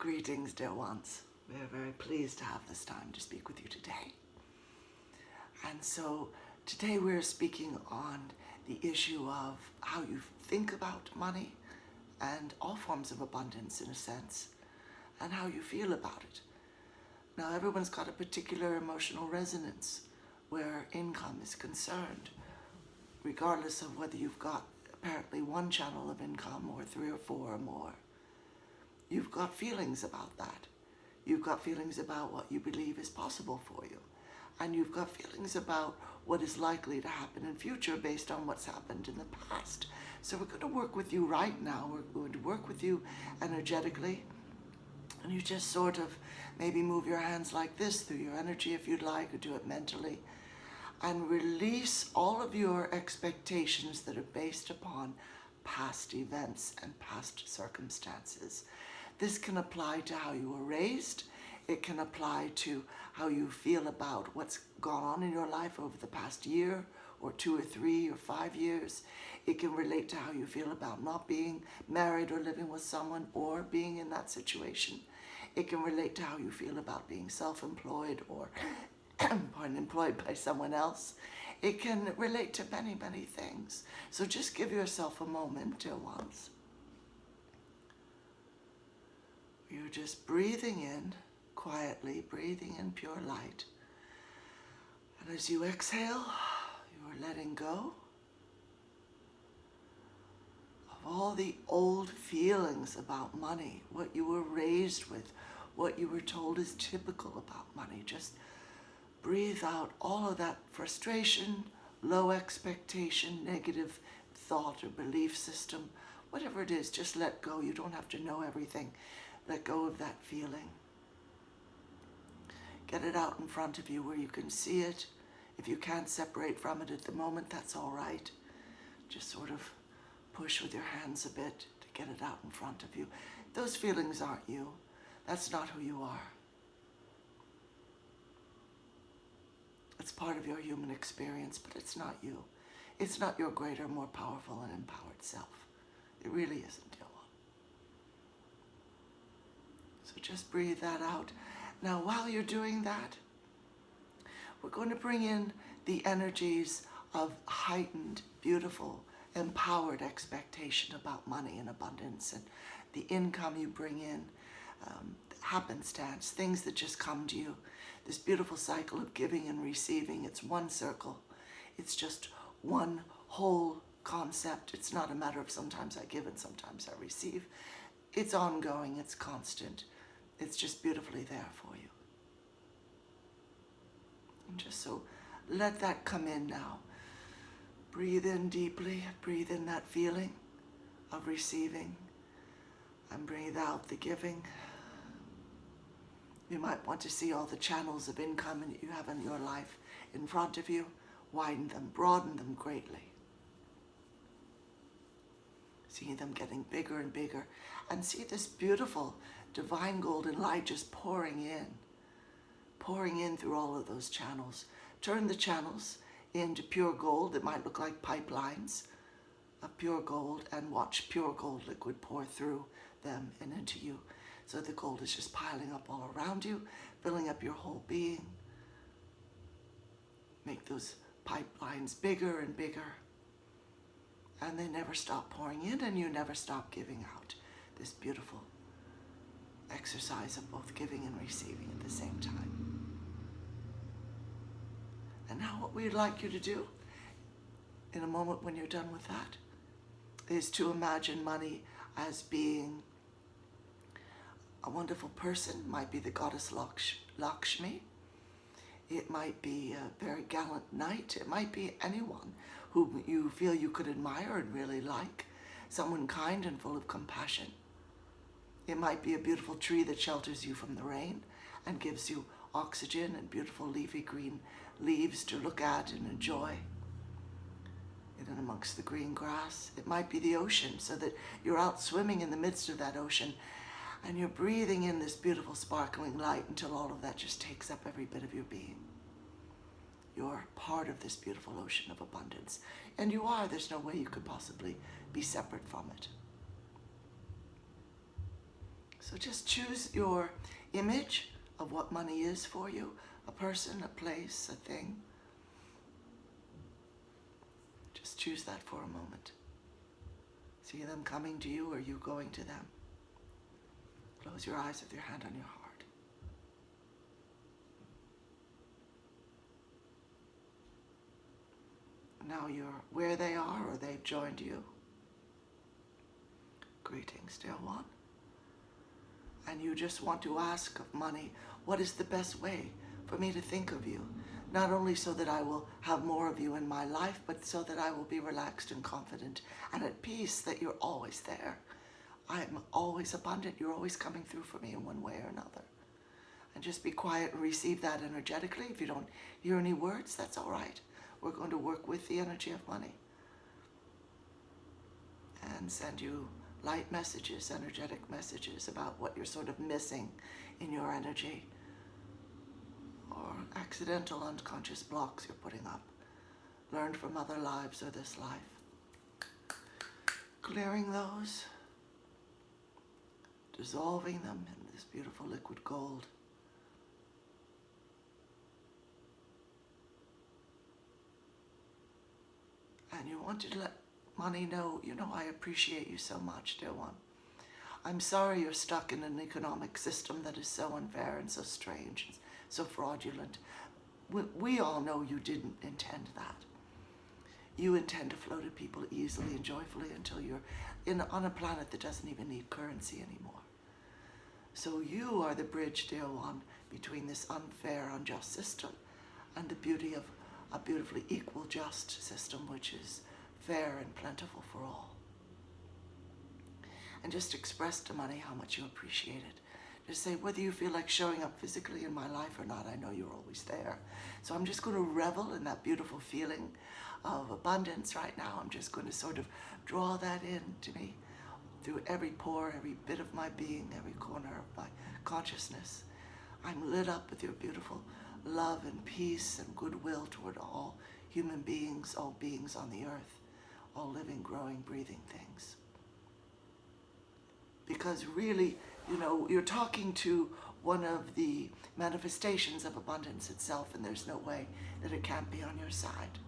Greetings, dear ones. We're very pleased to have this time to speak with you today. And so today we're speaking on the issue of how you think about money and all forms of abundance in a sense, and how you feel about it. Now, everyone's got a particular emotional resonance where income is concerned, regardless of whether you've got apparently one channel of income or 3 or 4 or more. You've got feelings about that. You've got feelings about what you believe is possible for you. And you've got feelings about what is likely to happen in future based on what's happened in the past. So we're going to work with you right now. We're going to work with you energetically. And you just sort of maybe move your hands like this through your energy if you'd like, or do it mentally. And release all of your expectations that are based upon past events and past circumstances. This can apply to how you were raised. It can apply to how you feel about what's gone on in your life over the past year or 2 or 3 or 5 years. It can relate to how you feel about not being married or living with someone or being in that situation. It can relate to how you feel about being self-employed or employed by someone else. It can relate to many, many things. So just give yourself a moment, dear ones. You're just breathing in, quietly breathing in pure light. And as you exhale, you are letting go of all the old feelings about money, what you were raised with, what you were told is typical about money. Just breathe out all of that frustration, low expectation, negative thought or belief system, whatever it is, just let go. You don't have to know everything. Let go of that feeling. Get it out in front of you where you can see it. If you can't separate from it at the moment, that's all right. Just sort of push with your hands a bit to get it out in front of you. Those feelings aren't you. That's not who you are. It's part of your human experience, but it's not you. It's not your greater, more powerful and empowered self. It really isn't, dear one. So just breathe that out. Now, while you're doing that, we're going to bring in the energies of heightened, beautiful, empowered expectation about money and abundance and the income you bring in, happenstance, things that just come to you. This beautiful cycle of giving and receiving. It's one circle. It's just one whole concept. It's not a matter of sometimes I give and sometimes I receive. It's ongoing. It's constant. It's just beautifully there for you. And just so let that come in now. Breathe in deeply. Breathe in that feeling of receiving. And breathe out the giving. You might want to see all the channels of income that you have in your life in front of you. Widen them, broaden them greatly. See them getting bigger and bigger. And see this beautiful divine golden light just pouring in through all of those channels. Turn the channels into pure gold. It might look like pipelines of pure gold, and watch pure gold liquid pour through them and into you. So the gold is just piling up all around you, filling up your whole being. Make those pipelines bigger and bigger. And they never stop pouring in, and you never stop giving out. This beautiful exercise of both giving and receiving at the same time. And now what we'd like you to do, in a moment when you're done with that, is to imagine money as being a wonderful person. Might be the goddess Lakshmi. It might be a very gallant knight. It might be anyone whom you feel you could admire and really like. Someone kind and full of compassion. It might be a beautiful tree that shelters you from the rain and gives you oxygen and beautiful leafy green leaves to look at and enjoy in and amongst the green grass. It might be the ocean, so that you're out swimming in the midst of that ocean and you're breathing in this beautiful sparkling light until all of that just takes up every bit of your being. You're part of this beautiful ocean of abundance. And you are. There's no way you could possibly be separate from it. So just choose your image of what money is for you, a person, a place, a thing. Just choose that for a moment. See them coming to you or you going to them. Close your eyes with your hand on your heart. Now you're where they are or they've joined you. Greetings, dear one. And you just want to ask of money, what is the best way for me to think of you? Not only so that I will have more of you in my life, but so that I will be relaxed and confident and at peace that you're always there. I'm always abundant. You're always coming through for me in one way or another. And just be quiet and receive that energetically. If you don't hear any words, that's all right. We're going to work with the energy of money and send you light messages, energetic messages about what you're sort of missing in your energy or accidental unconscious blocks you're putting up, learned from other lives or this life. Clearing those, dissolving them in this beautiful liquid gold. And you want to let money know, I appreciate you so much, dear one. I'm sorry you're stuck in an economic system that is so unfair and so strange, and so fraudulent. We all know you didn't intend that. You intend to flow to people easily and joyfully until you're on a planet that doesn't even need currency anymore. So you are the bridge, dear one, between this unfair, unjust system and the beauty of a beautifully equal, just system which is fair and plentiful for all. And just express to money how much you appreciate it. Just say, whether you feel like showing up physically in my life or not, I know you're always there. So I'm just going to revel in that beautiful feeling of abundance right now. I'm just going to sort of draw that in to me through every pore, every bit of my being, every corner of my consciousness. I'm lit up with your beautiful love and peace and goodwill toward all human beings, all beings on the earth, all living, growing, breathing things. Because really, you're talking to one of the manifestations of abundance itself, and there's no way that it can't be on your side.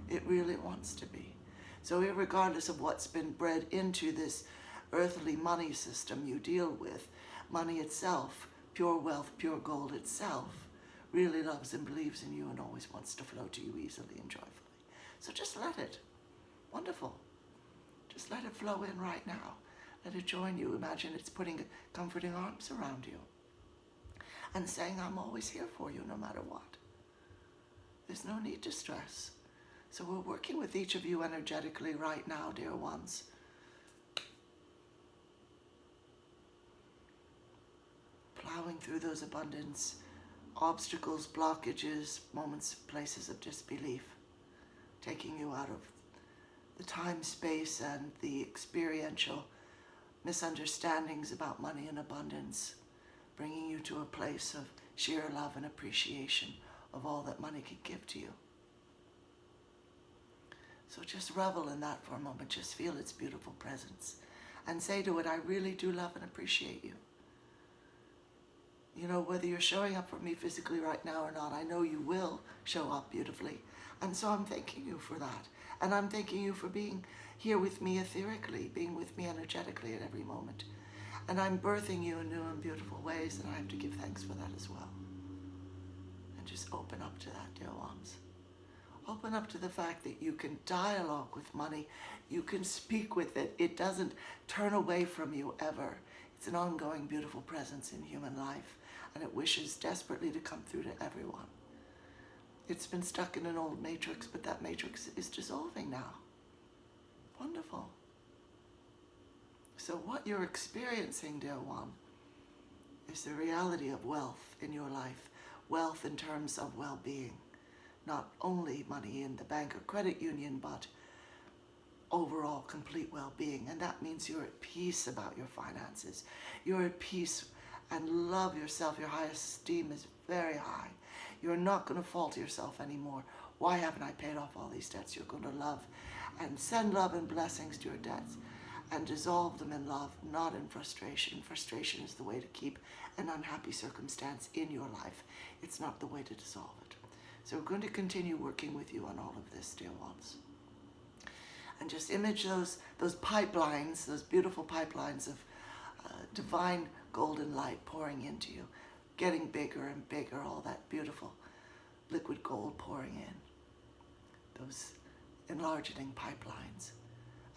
It really wants to be. So regardless of what's been bred into this earthly money system you deal with, money itself, pure wealth, pure gold itself, really loves and believes in you and always wants to flow to you easily and joyfully. So just let it. Wonderful. Just let it flow in right now. Let it join you. Imagine it's putting comforting arms around you and saying, I'm always here for you no matter what. There's no need to stress. So we're working with each of you energetically right now, dear ones. Plowing through those abundance obstacles, blockages, moments, places of disbelief, taking you out of the time, space, and the experiential misunderstandings about money and abundance, bringing you to a place of sheer love and appreciation of all that money can give to you. So just revel in that for a moment. Just feel its beautiful presence and say to it, I really do love and appreciate you. Whether you're showing up for me physically right now or not, I know you will show up beautifully. And so I'm thanking you for that. And I'm thanking you for being here with me etherically, being with me energetically at every moment. And I'm birthing you in new and beautiful ways, and I have to give thanks for that as well. And just open up to that, dear ones. Open up to the fact that you can dialogue with money. You can speak with it. It doesn't turn away from you ever. It's an ongoing, beautiful presence in human life, and it wishes desperately to come through to everyone. It's been stuck in an old matrix, but that matrix is dissolving now. Wonderful. So what you're experiencing, dear one, is the reality of wealth in your life. Wealth in terms of well-being. Not only money in the bank or credit union, but overall complete well-being. And that means you're at peace about your finances. You're at peace and love yourself. Your highest esteem is very high. You're not going to fault yourself anymore. Why haven't I paid off all these debts? You're going to love and send love and blessings to your debts and dissolve them in love, not in frustration. Frustration is the way to keep an unhappy circumstance in your life. It's not the way to dissolve it. So we're going to continue working with you on all of this, dear ones. And just image those pipelines, those beautiful pipelines of divine golden light pouring into you, getting bigger and bigger, all that beautiful liquid gold pouring in, those enlarging pipelines.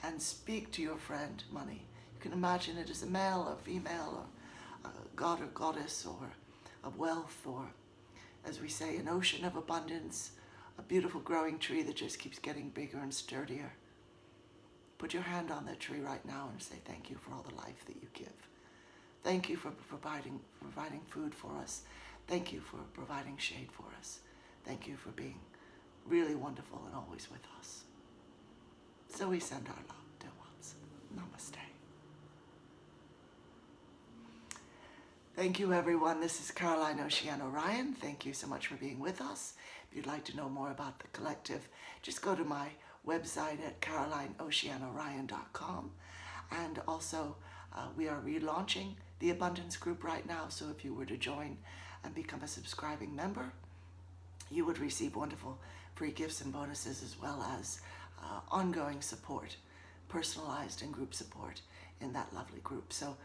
And speak to your friend, money. You can imagine it as a male or female, or a god or goddess, or of wealth, or, as we say, an ocean of abundance, a beautiful growing tree that just keeps getting bigger and sturdier. Put your hand on that tree right now and say thank you for all the life that you give. Thank you for providing food for us. Thank you for providing shade for us. Thank you for being really wonderful and always with us. So we send our love, dear ones. Namaste. Thank you, everyone. This is Caroline Ocean Orion. Thank you so much for being with us. If you'd like to know more about the collective, just go to my website at carolineoceanorion.com. And also, we are relaunching the Abundance Group right now. So if you were to join and become a subscribing member, you would receive wonderful free gifts and bonuses, as well as ongoing support, personalized and group support in that lovely group. So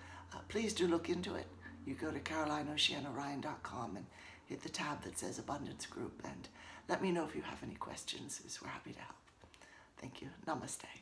please do look into it. You go to carolineoceanorion.com and hit the tab that says Abundance Group, and let me know if you have any questions, because we're happy to help. Thank you. Namaste.